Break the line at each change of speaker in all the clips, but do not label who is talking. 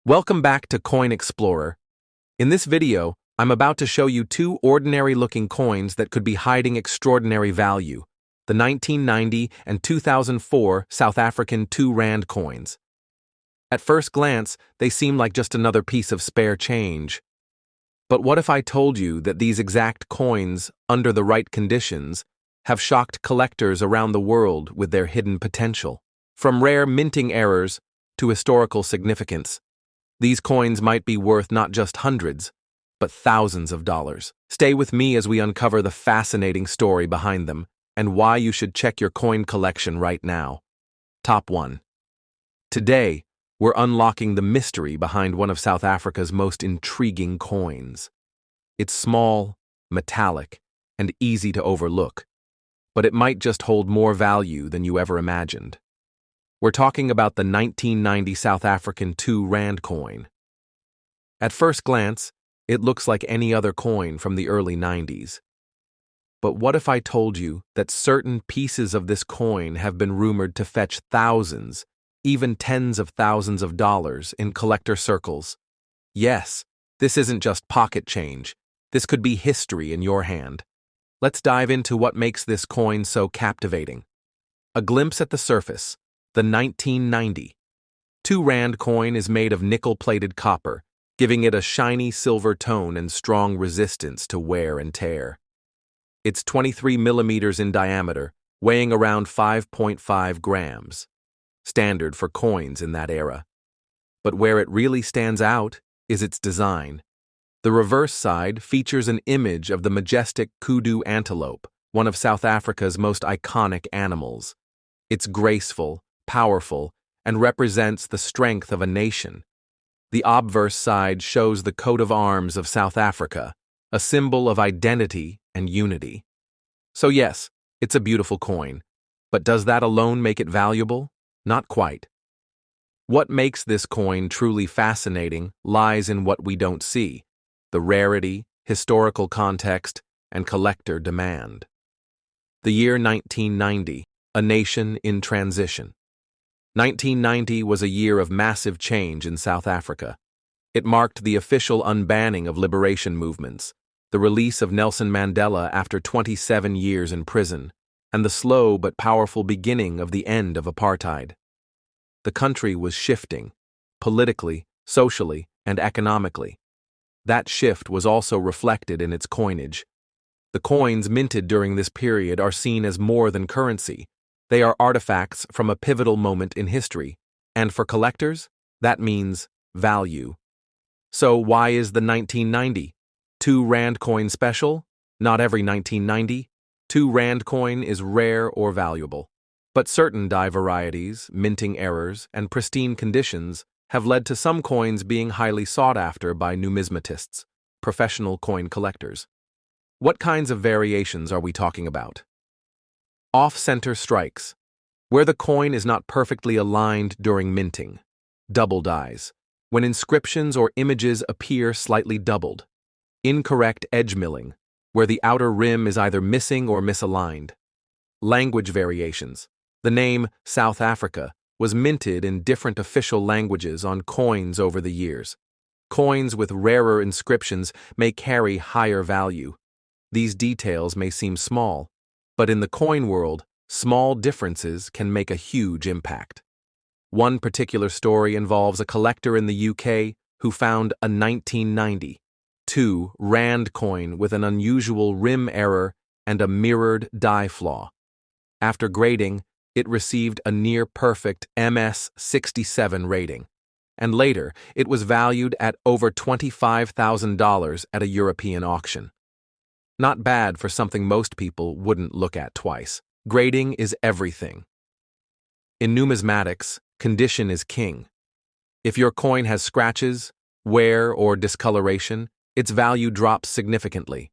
Welcome back to Coin Explorer. In this video, I'm about to show you two ordinary-looking coins that could be hiding extraordinary value, the 1990 and 2004 South African 2 Rand coins. At first glance, they seem like just another piece of spare change. But what if I told you that these exact coins, under the right conditions, have shocked collectors around the world with their hidden potential? From rare minting errors to historical significance, these coins might be worth not just hundreds, but thousands of dollars. Stay with me as we uncover the fascinating story behind them and why you should check your coin collection right now. Top 1. Today, we're unlocking the mystery behind one of South Africa's most intriguing coins. It's small, metallic, and easy to overlook, but it might just hold more value than you ever imagined. We're talking about the 1990 South African 2 Rand coin. At first glance, it looks like any other coin from the early 90s. But what if I told you that certain pieces of this coin have been rumored to fetch thousands, even tens of thousands of dollars in collector circles? Yes, this isn't just pocket change. This could be history in your hand. Let's dive into what makes this coin so captivating. A glimpse at the surface. The 1990 2 Rand coin is made of nickel-plated copper, giving it a shiny silver tone and strong resistance to wear and tear. It's 23 millimeters in diameter, weighing around 5.5 grams, standard for coins in that era. But where it really stands out is its design. The reverse side features an image of the majestic kudu antelope, one of South Africa's most iconic animals. It's graceful, powerful, and represents the strength of a nation. The obverse side shows the coat of arms of South Africa, a symbol of identity and unity. So yes, it's a beautiful coin, but does that alone make it valuable? Not quite. What makes this coin truly fascinating lies in what we don't see: the rarity, historical context, and collector demand. The year 1990, a nation in transition. 1990 was a year of massive change in South Africa. It marked the official unbanning of liberation movements, the release of Nelson Mandela after 27 years in prison, and the slow but powerful beginning of the end of apartheid. The country was shifting, politically, socially, and economically. That shift was also reflected in its coinage. The coins minted during this period are seen as more than currency. They are artifacts from a pivotal moment in history, and for collectors, that means value. So why is the 1990 2 Rand coin special? Not every 1990 2 Rand coin is rare or valuable. But certain die varieties, minting errors, and pristine conditions have led to some coins being highly sought after by numismatists, professional coin collectors. What kinds of variations are we talking about? Off-center strikes, where the coin is not perfectly aligned during minting. Double dies, when inscriptions or images appear slightly doubled. Incorrect edge milling, where the outer rim is either missing or misaligned. Language variations. The name South Africa was minted in different official languages on coins over the years. Coins with rarer inscriptions may carry higher value. These details may seem small, but in the coin world, small differences can make a huge impact. One particular story involves a collector in the UK who found a 1990 2 Rand coin with an unusual rim error and a mirrored die flaw. After grading, it received a near-perfect MS-67 rating, and later it was valued at over $25,000 at a European auction. Not bad for something most people wouldn't look at twice. Grading is everything. In numismatics, condition is king. If your coin has scratches, wear, or discoloration, its value drops significantly.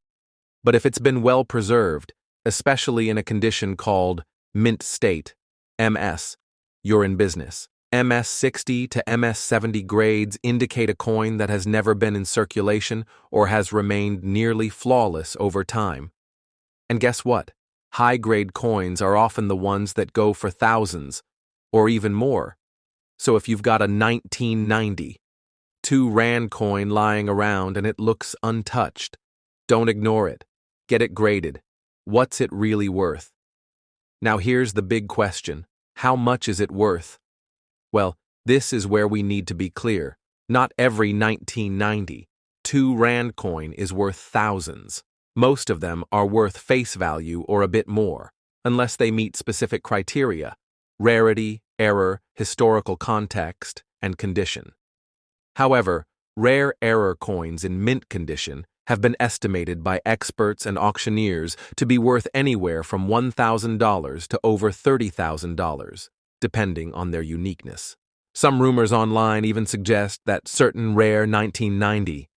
But if it's been well preserved, especially in a condition called mint state, MS, you're in business. MS-60 to MS-70 grades indicate a coin that has never been in circulation or has remained nearly flawless over time. And guess what? High-grade coins are often the ones that go for thousands, or even more. So if you've got a 1990 2 Rand coin lying around and it looks untouched. Don't ignore it. Get it graded. What's it really worth? Now here's the big question. How much is it worth? Well, this is where we need to be clear. Not every 1990 2 Rand coin is worth thousands. Most of them are worth face value or a bit more, unless they meet specific criteria: rarity, error, historical context, and condition. However, rare error coins in mint condition have been estimated by experts and auctioneers to be worth anywhere from $1,000 to over $30,000, depending on their uniqueness. Some rumors online even suggest that certain rare 1990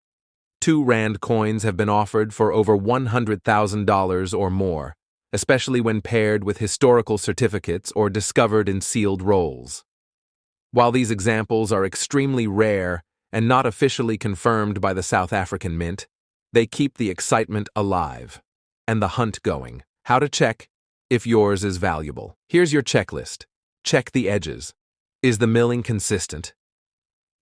2 Rand coins have been offered for over $100,000 or more, especially when paired with historical certificates or discovered in sealed rolls. While these examples are extremely rare and not officially confirmed by the South African Mint, they keep the excitement alive and the hunt going. How to check if yours is valuable. Here's your checklist. Check the edges. Is the milling consistent?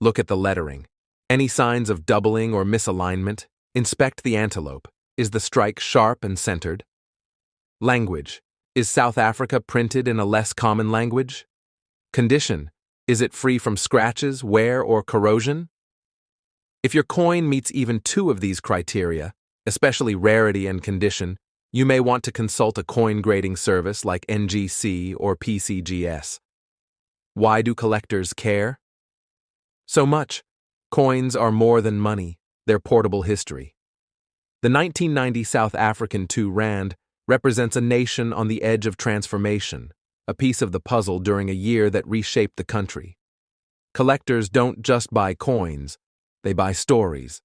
Look at the lettering. Any signs of doubling or misalignment? Inspect the antelope. Is the strike sharp and centered? Language. Is South Africa printed in a less common language? Condition. Is it free from scratches, wear, or corrosion? If your coin meets even 2 of these criteria, especially rarity and condition, you may want to consult a coin grading service like NGC or PCGS. Why do collectors care? So much. Coins are more than money, they're portable history. The 1990 South African 2 Rand represents a nation on the edge of transformation, a piece of the puzzle during a year that reshaped the country. Collectors don't just buy coins, they buy stories.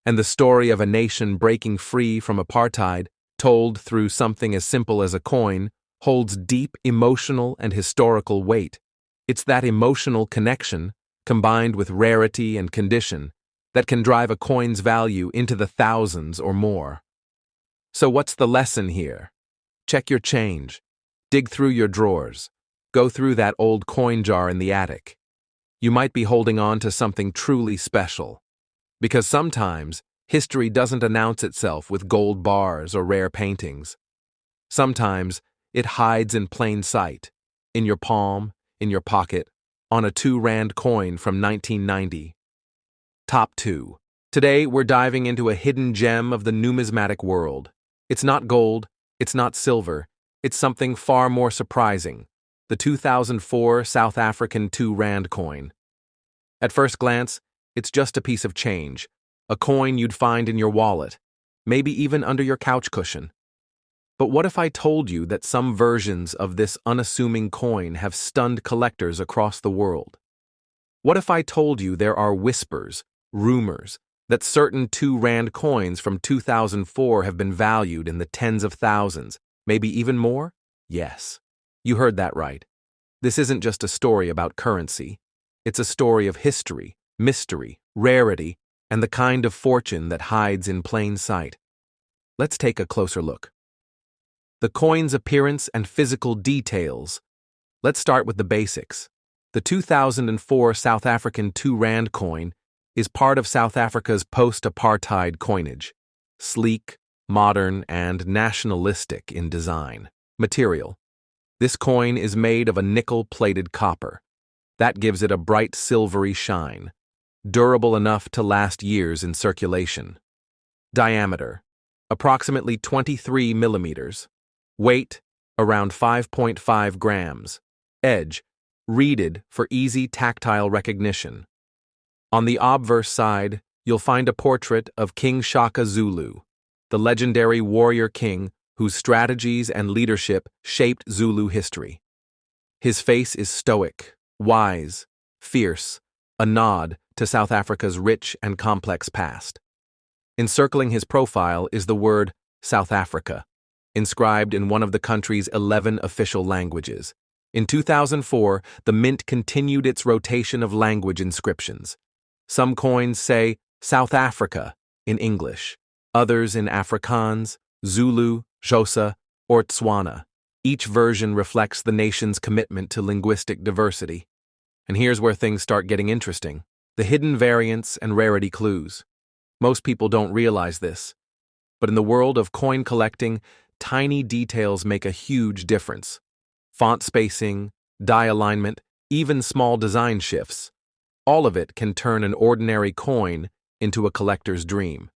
And the story of a nation breaking free from apartheid, told through something as simple as a coin, holds deep emotional and historical weight. It's that emotional connection, combined with rarity and condition, that can drive a coin's value into the thousands or more. So what's the lesson here? Check your change. Dig through your drawers. Go through that old coin jar in the attic. You might be holding on to something truly special. Because sometimes, history doesn't announce itself with gold bars or rare paintings. Sometimes, it hides in plain sight, in your palm, in your pocket, on a 2 Rand coin from 1990. Top 2. Today, we're diving into a hidden gem of the numismatic world. It's not gold, it's not silver, it's something far more surprising: the 2004 South African 2 Rand coin. At first glance, it's just a piece of change, a coin you'd find in your wallet, maybe even under your couch cushion. But what if I told you that some versions of this unassuming coin have stunned collectors across the world? What if I told you there are whispers, rumors, that certain 2 Rand coins from 2004 have been valued in the tens of thousands, maybe even more? Yes, you heard that right. This isn't just a story about currency. It's a story of history, mystery, rarity, and the kind of fortune that hides in plain sight. Let's take a closer look. The coin's appearance and physical details. Let's start with the basics. The 2004 South African 2 Rand coin is part of South Africa's post-apartheid coinage. Sleek, modern, and nationalistic in design. Material. This coin is made of a nickel-plated copper. That gives it a bright silvery shine, durable enough to last years in circulation. Diameter. Approximately 23 millimeters. Weight, around 5.5 grams. Edge, reeded for easy tactile recognition. On the obverse side, you'll find a portrait of King Shaka Zulu, the legendary warrior king whose strategies and leadership shaped Zulu history. His face is stoic, wise, fierce, a nod to South Africa's rich and complex past. Encircling his profile is the word South Africa, inscribed in one of the country's 11 official languages. In 2004, the mint continued its rotation of language inscriptions. Some coins say South Africa in English, others in Afrikaans, Zulu, Xhosa, or Tswana. Each version reflects the nation's commitment to linguistic diversity. And here's where things start getting interesting. The hidden variants and rarity clues. Most people don't realize this, but in the world of coin collecting, tiny details make a huge difference. Font spacing, die alignment, even small design shifts. All of it can turn an ordinary coin into a collector's dream.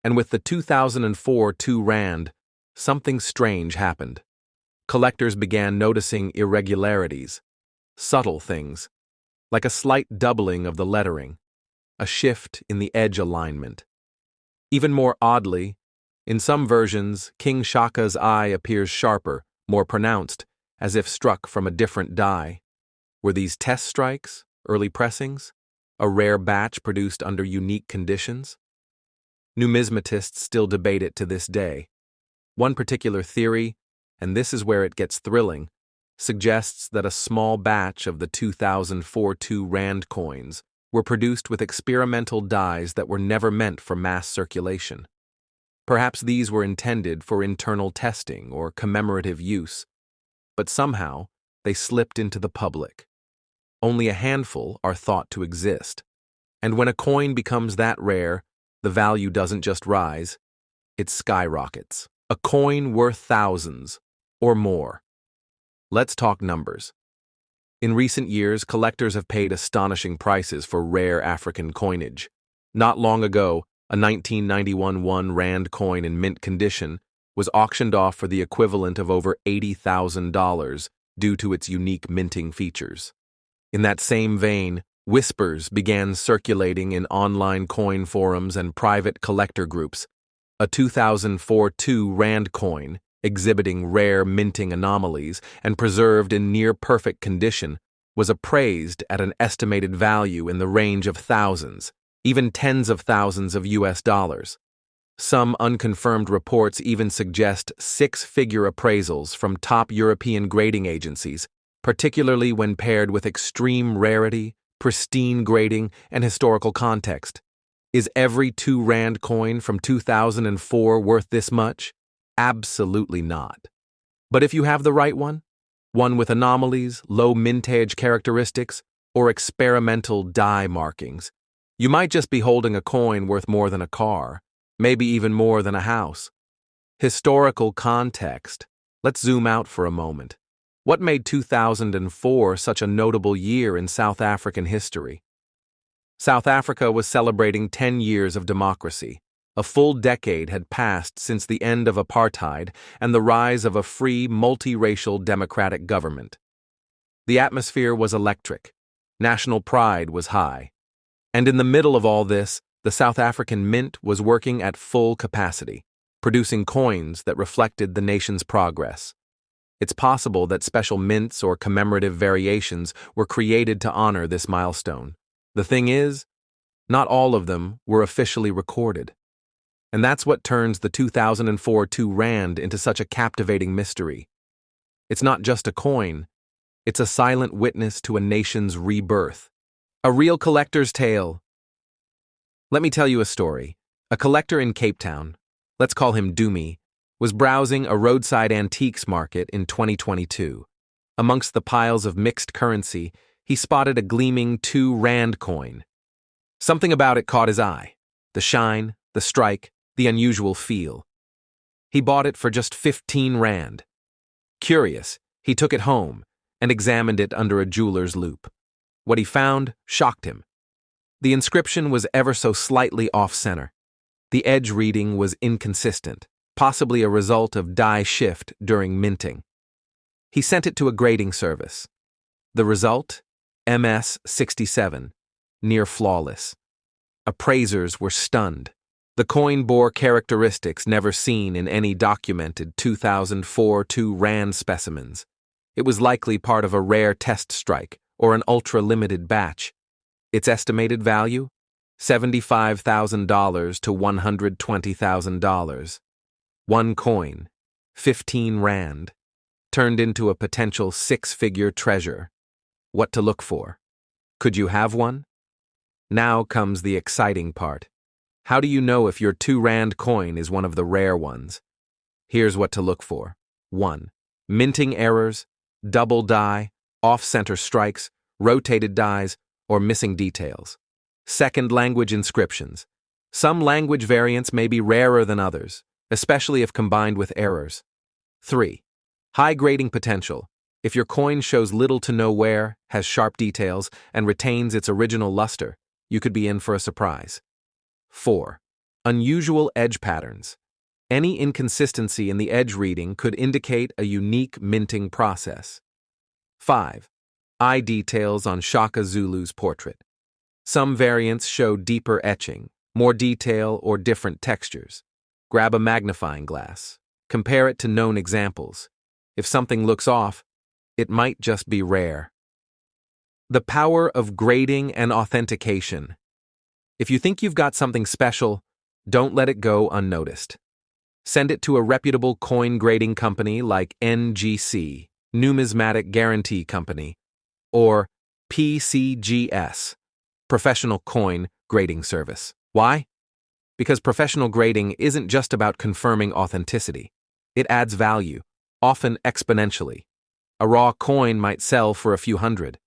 And with the 2004 2 Rand, something strange happened. Collectors began noticing irregularities, subtle things, like a slight doubling of the lettering, a shift in the edge alignment. Even more oddly, in some versions, King Shaka's eye appears sharper, more pronounced, as if struck from a different die. Were these test strikes, early pressings, a rare batch produced under unique conditions? Numismatists still debate it to this day. One particular theory, and this is where it gets thrilling, suggests that a small batch of the 2004 2 Rand coins were produced with experimental dies that were never meant for mass circulation. Perhaps these were intended for internal testing or commemorative use, but somehow they slipped into the public. Only a handful are thought to exist, and when a coin becomes that rare, the value doesn't just rise, it skyrockets. A coin worth thousands or more. Let's talk numbers. In recent years, collectors have paid astonishing prices for rare African coinage. Not long ago, a 1991 1 Rand coin in mint condition was auctioned off for the equivalent of over $80,000 due to its unique minting features. In that same vein, whispers began circulating in online coin forums and private collector groups. A 2004 2 Rand coin, exhibiting rare minting anomalies and preserved in near-perfect condition, was appraised at an estimated value in the range of thousands, even tens of thousands of US dollars. Some unconfirmed reports even suggest six-figure appraisals from top European grading agencies, particularly when paired with extreme rarity, pristine grading, and historical context. Is every 2 Rand coin from 2004 worth this much? Absolutely not. But if you have the right one with anomalies, low mintage characteristics, or experimental die markings, you might just be holding a coin worth more than a car, maybe even more than a house. Historical context. Let's zoom out for a moment. What made 2004 such a notable year in South African history? South Africa was celebrating 10 years of democracy. A full decade had passed since the end of apartheid and the rise of a free, multiracial democratic government. The atmosphere was electric. National pride was high. And in the middle of all this, the South African Mint was working at full capacity, producing coins that reflected the nation's progress. It's possible that special mints or commemorative variations were created to honor this milestone. The thing is, not all of them were officially recorded. And that's what turns the 2004 2 Rand into such a captivating mystery. It's not just a coin, it's a silent witness to a nation's rebirth. A real collector's tale. Let me tell you a story. A collector in Cape Town, let's call him Doomy, was browsing a roadside antiques market in 2022. Amongst the piles of mixed currency, he spotted a gleaming 2 Rand coin. Something about it caught his eye. The shine, the strike, the unusual feel. He bought it for just 15 Rand. Curious, he took it home and examined it under a jeweler's loupe. What he found shocked him. The inscription was ever so slightly off-center. The edge reading was inconsistent, possibly a result of die shift during minting. He sent it to a grading service. The result? MS-67, near flawless. Appraisers were stunned. The coin bore characteristics never seen in any documented 2004 2 Rand specimens. It was likely part of a rare test strike or an ultra-limited batch. Its estimated value? $75,000 to $120,000. One coin, 15 Rand, turned into a potential six-figure treasure. What to look for? Could you have one? Now comes the exciting part. How do you know if your 2 Rand coin is one of the rare ones? Here's what to look for. 1. Minting errors, double die, off-center strikes, rotated dies, or missing details. Second language inscriptions. Some language variants may be rarer than others, especially if combined with errors. 3. High grading potential. If your coin shows little to no wear, has sharp details, and retains its original luster, you could be in for a surprise. 4. Unusual edge patterns. Any inconsistency in the edge reading could indicate a unique minting process. 5. Eye details on Shaka Zulu's portrait. Some variants show deeper etching, more detail, or different textures. Grab a magnifying glass. Compare it to known examples. If something looks off, it might just be rare. The power of grading and authentication. If you think you've got something special, don't let it go unnoticed. Send it to a reputable coin grading company like NGC, Numismatic Guarantee Company, or PCGS, Professional Coin Grading Service. Why? Because professional grading isn't just about confirming authenticity. It adds value, often exponentially. A raw coin might sell for a few hundred.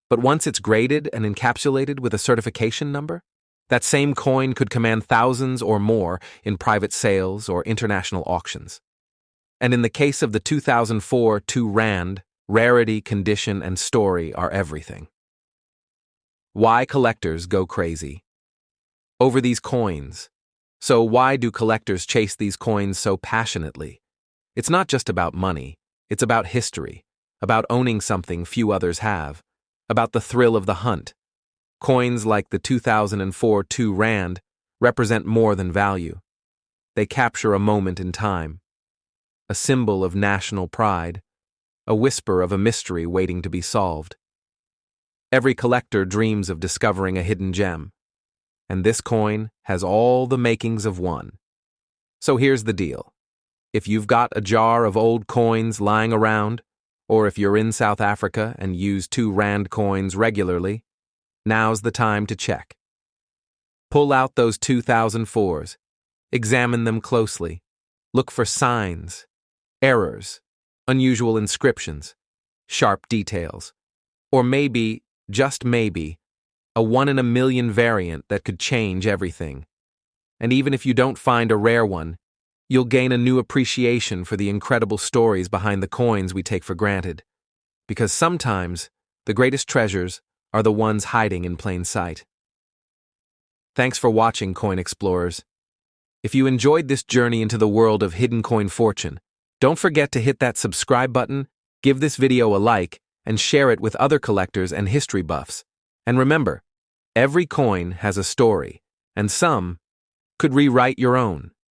But once it's graded and encapsulated with a certification number, that same coin could command thousands or more in private sales or international auctions. And in the case of the 2004 2 Rand, rarity, condition, and story are everything. Why collectors go crazy over these coins. So why do collectors chase these coins so passionately? It's not just about money, it's about history, about owning something few others have, about the thrill of the hunt. Coins like the 2004 2 Rand represent more than value. They capture a moment in time, a symbol of national pride, a whisper of a mystery waiting to be solved. Every collector dreams of discovering a hidden gem, and this coin has all the makings of one. So here's the deal. If you've got a jar of old coins lying around, or if you're in South Africa and use 2 Rand coins regularly, now's the time to check. Pull out those 2004s, examine them closely, look for signs, errors, unusual inscriptions, sharp details, or maybe, just maybe, a 1 in a million variant that could change everything. And even if you don't find a rare one, you'll gain a new appreciation for the incredible stories behind the coins we take for granted. Because sometimes, the greatest treasures are the ones hiding in plain sight. Thanks for watching, Coin Explorers. If you enjoyed this journey into the world of hidden coin fortune, don't forget to hit that subscribe button, give this video a like, and share it with other collectors and history buffs. And remember, every coin has a story, and some could rewrite your own.